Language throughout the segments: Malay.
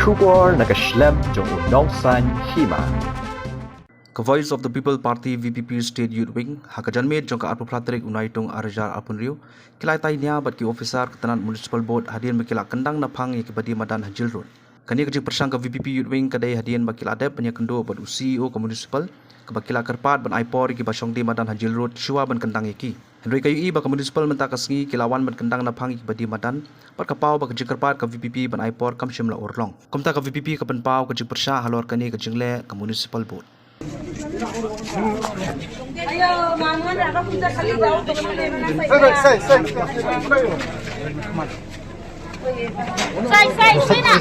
Shukor nakaslem jong unongsan hima. Ka Voice of the People Party VPP State Youth Wing hakajanmit jong ka arpo pratrik unaitung arjar alpunriu kilai tai nia bat ki officer ketanan municipal board hadian bakila kendang napang ki badi madan hajil road kani ka persang ka VPP Youth Wing kadai hadian bakila adep penya kendo bat CEO ka municipal ka bakila kerpat ban aipor ki basong di madan hajil road shua ban kendang ki Henry kayu ba ka municipal menta kasngi kilawan ban kendang napang ki badi madan par kapau ba ka kerpat ka VPP ban aipor kam shimla orlong komta ka VPP ka ban pau ka persha halor kani ka jingle ka municipal board Ayo, mangan ada kita kali bau tu mana Sai nak.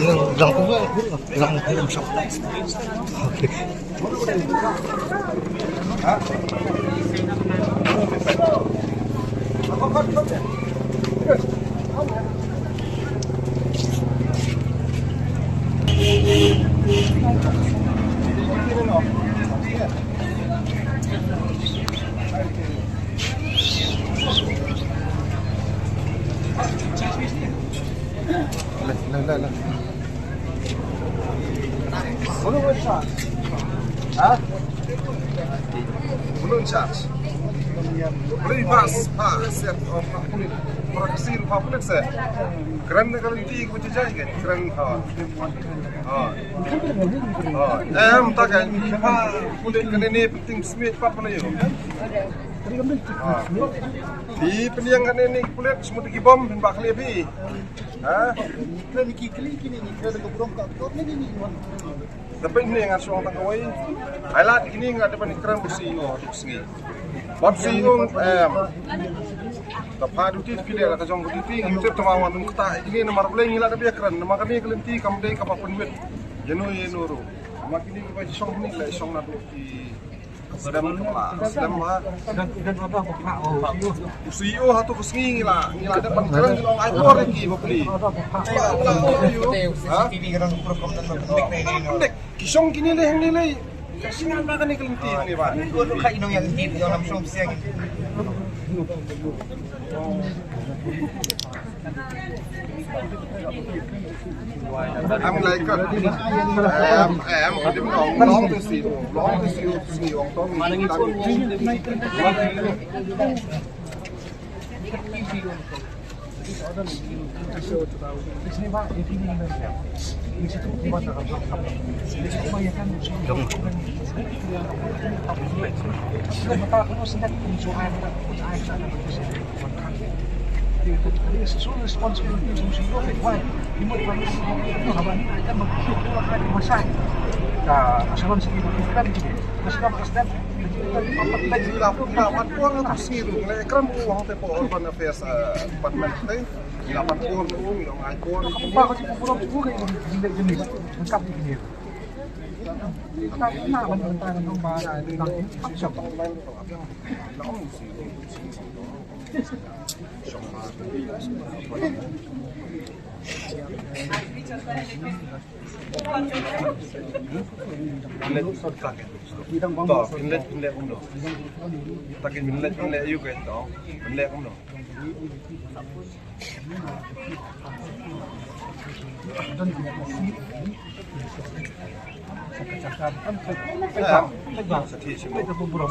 لا بلون شارج ها بلون شارج بلون باس سير كثير فاقول سير كرن كرنتي كنت جاي كرن tak kan kulit kene penting semit apa mana yo di peniang kan ini kulit semut di bom mbak klebi tapi ini yang harus orang tangkawai highlight ini nggak ada panikraan bersih sengi bersih Tapha duty pilih lah kajong duty kita temawan kita ini nomor boleh ngilat tapi keren nama kami kelenti kamu deh kapal penwet jenuh ro makin ini kita song ni lah song nak di sedang lah dan apa CEO hatu kesengi lah ngilat ada panikraan ngilong aipor lagi beli CCTV kan program dan pendek kisong kini leh yang nilai singan makan ni kelenti ni pak dulu kak inong yang di dalam shop siang I'm like long to see ông Tom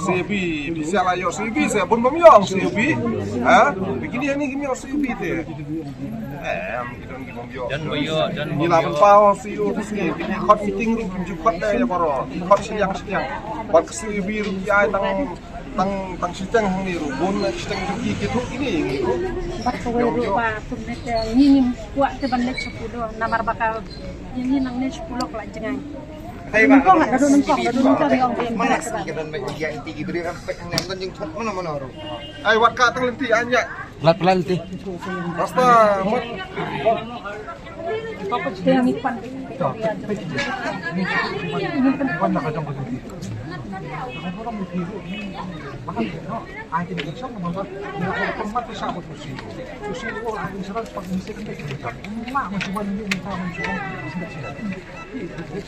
CB bisa lah yo CB saya pun memyong CB begini yang ni gini CB tu kita ni memyong dan ni lah pau CEO tu sini begini hot fitting room jumpa dah ya baro hot siang buat CB rupiah tang sitang ni ru bon sitang juki gitu ini Baru pa punet ni kuat te banlet 10 namar bakal ini nang ni 10 kelan jengai. Nungkong ada nungkong cari orang yang mana sih kita nak tiga inti gitu dia sampai yang nonton yang thot mana ro. Ai wat ka tang lenti anya. Lat lenti. Rasta mat yang ipan.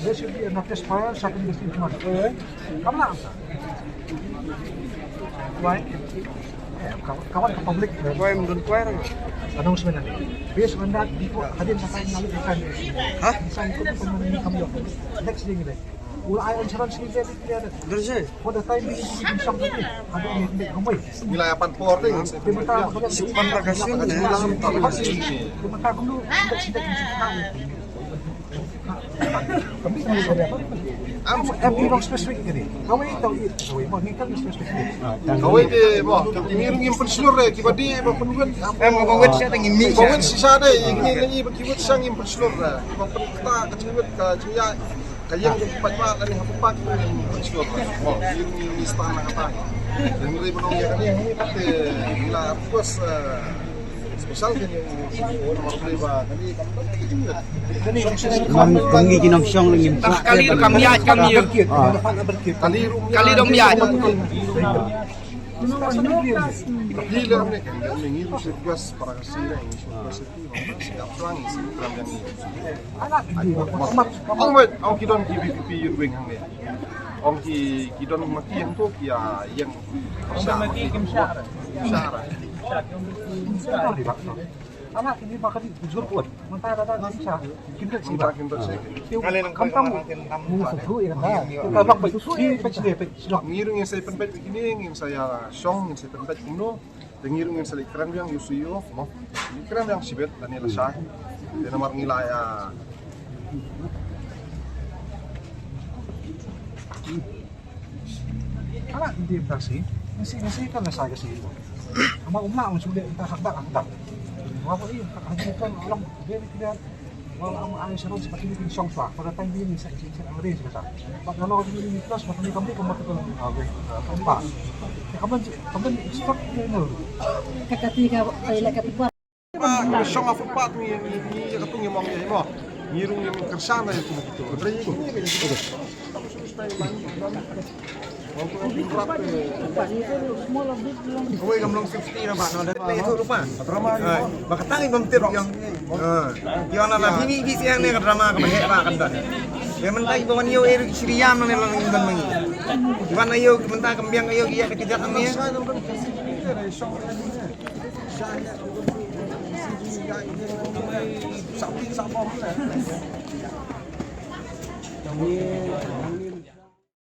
There should be enough fire, second this into my come on. Right? kawan ke publik. Kau yang menurut kau orang. Announcement nanti. Besok anda hadir sampai lalu ikan. Hah? Bisa ikut pemerintahan kami. Next day ni. Ulah air insurans ni dia ada. Terus je. For the time being ini bisa nanti. Ada ni kami. Wilayah Panpor ni. Supan Bagasian. Sementara dulu tidak kami MP long spesifik ini. Kau tahu itu, mau ni kan spesifik. Kau ini, ngirung yang pensiun re, kiba dia penduan. Mau bawa siapa yang ini? Bawa sisa deh, ini lagi berkibat sang yang pensiun re. Kiba penita keciwat keciya, kayang yang cepat lari hapupak yang pensiun re. Oh, ini istana kata. Dan mereka menunggu kan ini pasti bila puas spesial kan yang nomor berapa kami juga. Kami kinong siyong lagi. Kali kami kali dong biar. Gila ni kan, yang ini sirkuas para kasira ini sirkuas itu siap perang program yang ini. Ang kidon KBPP yurwing hang ni. Ang kidon maki yang tu yang maki kimsyara. Anak ini makan di bujur kuat. Mentara ada bisa. Kita sih. Kali nang kamu musuh ya kan. Kita bak baik susu ini pecah deh. Ngirung yang saya penpet begini, yang saya song, yang saya penpet kuno, dan ngirung yang saya ikram yang yusuyo, ikram yang sibet dan nila sah, dan nomor ngilaya. Anak ini taksi, masih kan nasa kasi itu. Ama sudah entah hak. Apa ini hadirkan orang dia tidak walau ayah seron seperti ini song swa pada time ini saya arrange kata pak kalau ini plus macam kami betul apa kamu stok ini Katiga ay katiba. Pak, song of pat ni katung yang mong mo. Ngirung yang kersana itu begitu. Betul ini. Kau yang belum safety na ba? Itu lupa. Bakatang ibang tiro yang. Yang na bini bisi yang ni drama ka bahe ba kandan. Kaya mentay bawan yo eri siriyam na nilang indan mangi. Iwan na yo mentay kambiang ayo giya ketijak kami. Sapi sama mana?